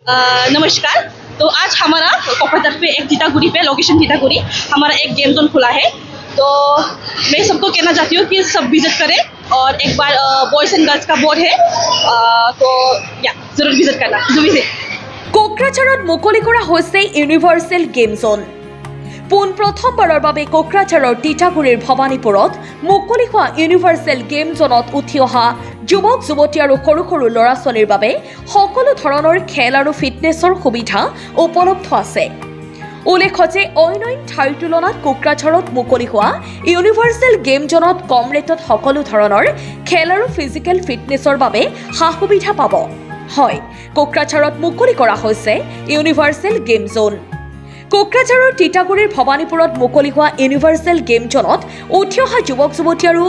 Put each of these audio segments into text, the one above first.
नमस्कार। तो आज हमारा कोकराझार पे एक जीतागुड़ी पे लोकेशन जीतागुड़ी हमारा एक गेम जोन खुला है। तो मैं सबको कहना चाहती हूँ कि सब विजिट करें और एक बार बॉयज़ एंड गर्ल्स का बोर्ड है तो या जरूर विजिट करना। जो विजिट कोकराझारत मुकली करा होइसे यूनिवर्सल गेम जोन। पुन प्रथमबाৰৰ বাবে কোকৰাঝাৰৰ টিটাগুৰিৰ ভৱানীপুৰত মুকলি হোৱা ইউনিভাৰ্চেল গেম জোনত উঠি অহা যুৱক যুৱতী আৰু সৰু সৰু ল'ৰা ছোৱালীৰ বাবে সকলো ধৰণৰ খেল আৰু ফিটনেছৰ সুবিধা উপলব্ধ আছে। উল্লেখ্য যে অইন ঠাইৰ তুলনাত কোকৰাঝাৰত মুকলি হোৱা ইউনিভাৰ্চেল গেম জোনত কম ৰেটত সকলো ধৰণৰ খেল আৰু ফিজিকেল ফিটনেছৰ বাবে সা সুবিধা পাব। হয়, কোকৰাঝাৰত মুকলি কৰা হৈছে ইউনিভাৰ্চেল গেম জোন। কোকৰাঝাৰৰ টিটাগুৰিৰ ভৱানীপুৰত মুকলি হোৱা ইউনিভাৰ্চেল গেম জোনত উঠি অহা যুৱক যুৱতী আৰু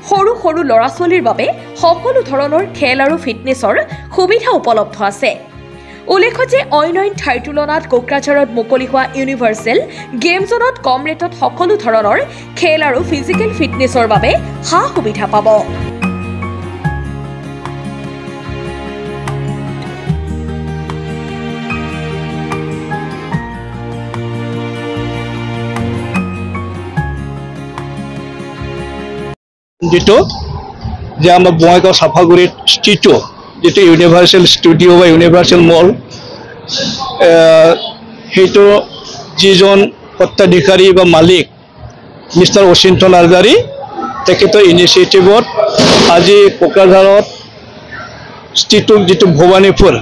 সৰু সৰু ল'ৰা ছোৱালীৰ বাবে সকলো ধৰণৰ খেল আৰু ফিটনেছৰ সুবিধা উপলব্ধ আছে। উল্লেখ্য যে অইন ঠাইৰ তুলনাত কোকৰাঝাৰত মুকলি হোৱা ইউনিভাৰ্চেল গেম জোনত কম ৰেটত সকলো ধৰণৰ খেল আৰু ফিজিকেল ফিটনেছৰ বাবে সা সুবিধা পাব। যেটো যে আমাৰ বঙাইগাঁও সাফাগুড়িৰ স্থিত যেটো ইউনিভাৰ্সাল স্টুডিও বা ইউনিভাৰ্সাল মল সেইটো যিজন সত্ত্বাধিকাৰী বা মালিক মিষ্টাৰ অচিন্তন আজাৰী তেখেতৰ ইনিচিয়েটিভত আজি কোকৰাঝাৰত স্থিত যেটো ভৱানীপুৰ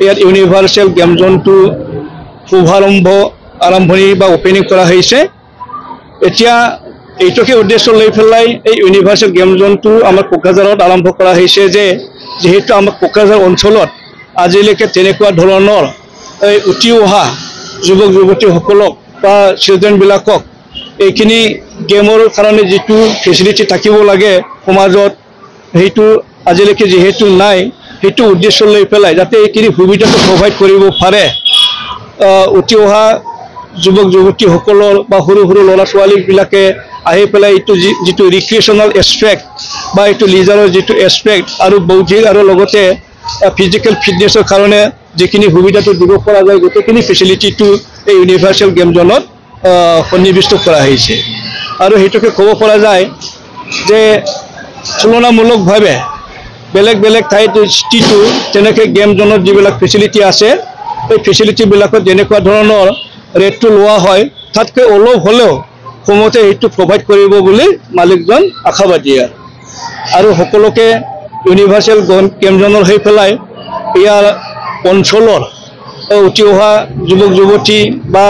ইয়াত ইউনিভাৰ্সাল গেম জোনটো আৰম্ভণি বা ওপেনিং কৰা হৈছে। এতিয়া এইটোকে উদ্দেশ্য লৈ পেলাই এই ইউনিভাৰ্চেল গেম জোনটো আমাৰ কোকৰাঝাৰত আৰম্ভ কৰা হৈছে যে যেহেতু আমাৰ কোকৰাঝাৰ অঞ্চলত আজিলৈকে তেনেকুৱা ধৰণৰ উঠি অহা যুৱক যুৱতীসকলক বা চিলড্ৰেনবিলাকক এইখিনি গেমৰ কাৰণে যিটো ফেচিলিটি থাকিব লাগে সমাজত সেইটো আজিলৈকে যিহেতু নাই, সেইটো উদ্দেশ্য লৈ পেলাই যাতে এইখিনি সুবিধাটো প্ৰভাইড কৰিব পাৰে উঠি অহা যুৱক যুৱতীসকলৰ বা সৰু সৰু ল'ৰা ছোৱালীবিলাকে আহি পেলাই এইটো যিটো ৰিক্ৰিয়েশ্যনেল এছপেক্ট বা এইটো লিজাৰৰ যিটো এছপেক্ট আৰু বৌদ্ধিক আৰু লগতে ফিজিকেল ফিটনেছৰ কাৰণে যিখিনি সুবিধাটো দিব পৰা যায় গোটেইখিনি ফেচিলিটিটো এই ইউনিভাৰ্চেল গেম জোনত সন্নিৱিষ্ট কৰা হৈছে। আৰু সেইটোকে ক'ব পৰা যায় যে তুলনামূলকভাৱে বেলেগ বেলেগ ঠাইত স্থিতিটো তেনেকৈ গেম জোনত যিবিলাক ফেচিলিটি আছে এই ফেচিলিটিবিলাকত যেনেকুৱা ধৰণৰ ৰেটটো লোৱা হয় তাতকৈ অলপ হ'লেও কমতে এইটো প্ৰভাইড কৰিব বুলি মালিকজন আশাবাদী আৰু সকলোকে ইউনিভাৰ্চেল গেম জোনৰ হৈ পেলাই ইয়াৰ অঞ্চলৰ উঠি অহা যুৱক যুৱতী বা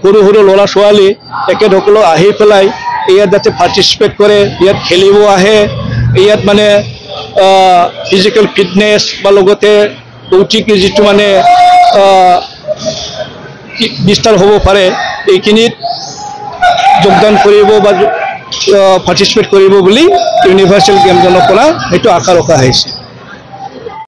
সৰু সৰু ল'ৰা ছোৱালী তেখেতসকলক আহি পেলাই ইয়াত যাতে পাৰ্টিচিপেট কৰে, ইয়াত খেলিব আহে, ইয়াত মানে ফিজিকেল ফিটনেছ বা লগতে বৌদ্ধিক যিটো মানে বিস্তাৰ হ'ব পাৰে এইখিনিত যোগদান কৰিব বা পাৰ্টিচিপেট কৰিব বুলি ইউনিভাৰ্চেল গেম জোনৰ পৰা সেইটো আশা ৰখা হৈছে।